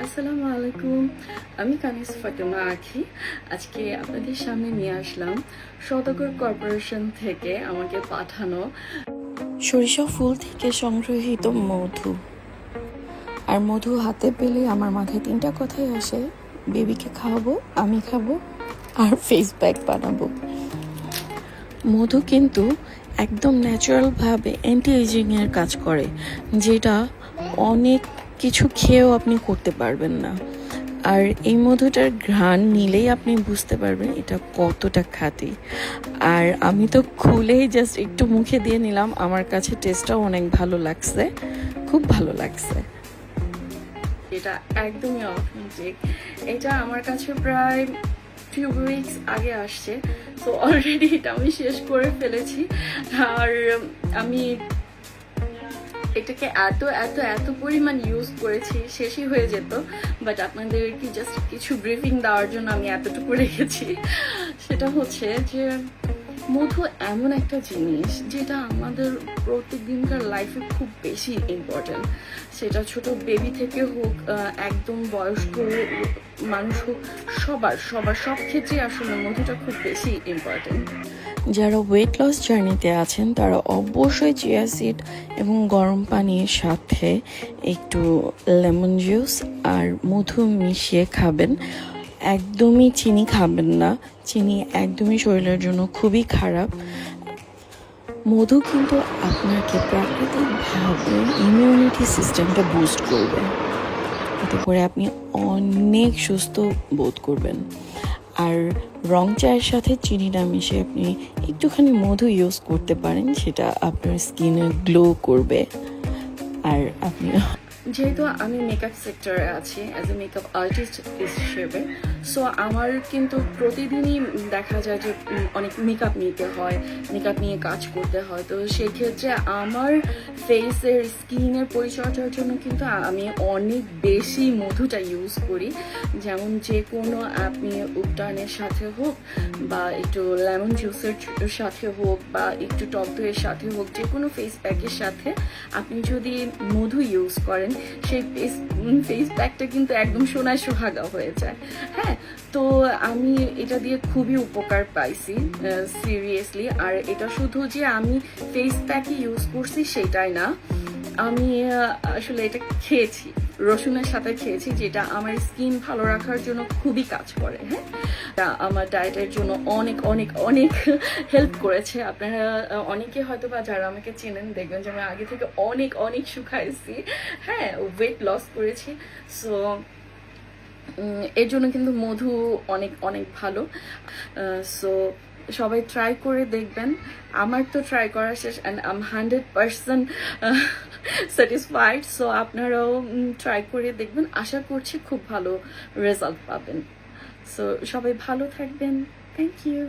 আসসালামু আলাইকুম। আমি কানিস ফাতেমা আঁখি। আজকে আপনাদের সামনে নিয়ে আসলাম সওদাগর কর্পোরেশন থেকে আমাকে পাঠানো সরিষা ফুল থেকে সংগ্রহীত মধু। আর মধু হাতে পেলে আমার মাথায় তিনটা কথাই আসে: বেবিকে খাওয়াবো, আমি খাবো, আর ফেস প্যাক বানাবো। মধু কিন্তু একদম ন্যাচারালভাবে অ্যান্টি এজিংয়ের কাজ করে, যেটা অনেক কিছু খেয়েও আপনি করতে পারবেন না। আর এই মধুটার ঘ্রাণ নিলেই আপনি বুঝতে পারবেন এটা কতটা খাঁটি। আর আমি তো খুলেই জাস্ট একটু মুখে দিয়ে নিলাম, আমার কাছে টেস্টটাও অনেক ভালো লাগছে, খুব ভালো লাগছে। এটা একদমই অথেন্টিক। এটা আমার কাছে প্রায় ফিউ উইকস আগে আসছে, তো অলরেডি এটা আমি শেষ করে ফেলেছি। আর আমি এটাকে এত এত এত পরিমাণ ইউজ করেছি, শেষই হয়ে যেত, বাট আপনাদেরকে জাস্ট কিছু ব্রিফিং দেওয়ার জন্য আমি এতটুকু রেখেছি। সেটা হচ্ছে যে মধু এমন একটা জিনিস যেটা আমাদের প্রত্যেক দিনকার লাইফে খুব বেশি ইম্পর্টেন্ট। সেটা ছোট বেবি থেকে হোক, একদম বয়স্ক মানুষ হোক, সবার সব ক্ষেত্রে আসলে মধুটা খুব বেশি ইম্পর্টেন্ট। যারা ওয়েট লস জার্নিতে আছেন তারা অবশ্যই চিয়া সিড এবং গরম পানির সাথে একটু লেমন জুস আর মধু মিশিয়ে খাবেন। একদমই চিনি খাবেন না, চিনি একদমই শরীরের জন্য খুবই খারাপ। মধু কিন্তু আপনাকে প্রাকৃতিকভাবে ইমিউনিটি সিস্টেমটা বুস্ট করবে, এতে করে আপনি অনেক সুস্থ বোধ করবেন। আর রং চায়ের সাথে চিনিটা মিশে আপনি একটুখানি মধু ইউজ করতে পারেন, সেটা আপনার স্কিনে গ্লো করবে। আর আপনি যেহেতু আমি মেকআপ সেক্টরে আছি অ্যাজ এ মেকআপ আর্টিস্ট হিসেবে, সো আমার কিন্তু প্রতিদিনই দেখা যায় যে অনেক মেকআপ নিতে হয়, মেকআপ নিয়ে কাজ করতে হয়। তো সেক্ষেত্রে আমার ফেসের স্কিনের পরিচর্যার জন্য কিন্তু আমি অনেক বেশি মধুটা ইউজ করি। যেমন যে কোনো আপনি উপটানের সাথে হোক, বা একটু লেমন জুসের সাথে হোক, বা একটু টক দইয়ের সাথে হোক, যে কোনো ফেস প্যাকের সাথে আপনি যদি মধু ইউজ করেন, সেই ফেস প্যাকটা কিন্তু একদম সোনায় সোহাগা হয়ে যায়। হ্যাঁ, তো আমি এটা দিয়ে খুবই উপকার পাইছি সিরিয়াসলি। আর এটা শুধু যে আমি ফেস প্যাকই ইউজ করছি সেটাই না, আমি আসলে এটা খেয়েছি, রসুনের সাথে খেয়েছি, যেটা আমার স্কিন ভালো রাখার জন্য খুবই কাজ করে। হ্যাঁ, আমার ডায়েটের জন্য অনেক অনেক অনেক হেল্প করেছে। আপনারা অনেকে হয়তো বা যারা আমাকে চেনেন দেখবেন যে আমি আগে থেকে অনেক অনেক শুকাইছি, হ্যাঁ, ওয়েট লস করেছি। সো এর জন্য কিন্তু মধু অনেক অনেক ভালো। সো সবাই ট্রাই করে দেখবেন। আমার তো ট্রাই করা শেষ and I am 100% satisfied. So আপনারাও ট্রাই করে দেখবেন, আশা করছি খুব ভালো রেজাল্ট পাবেন। সো সবাই ভালো থাকবেন। Thank you.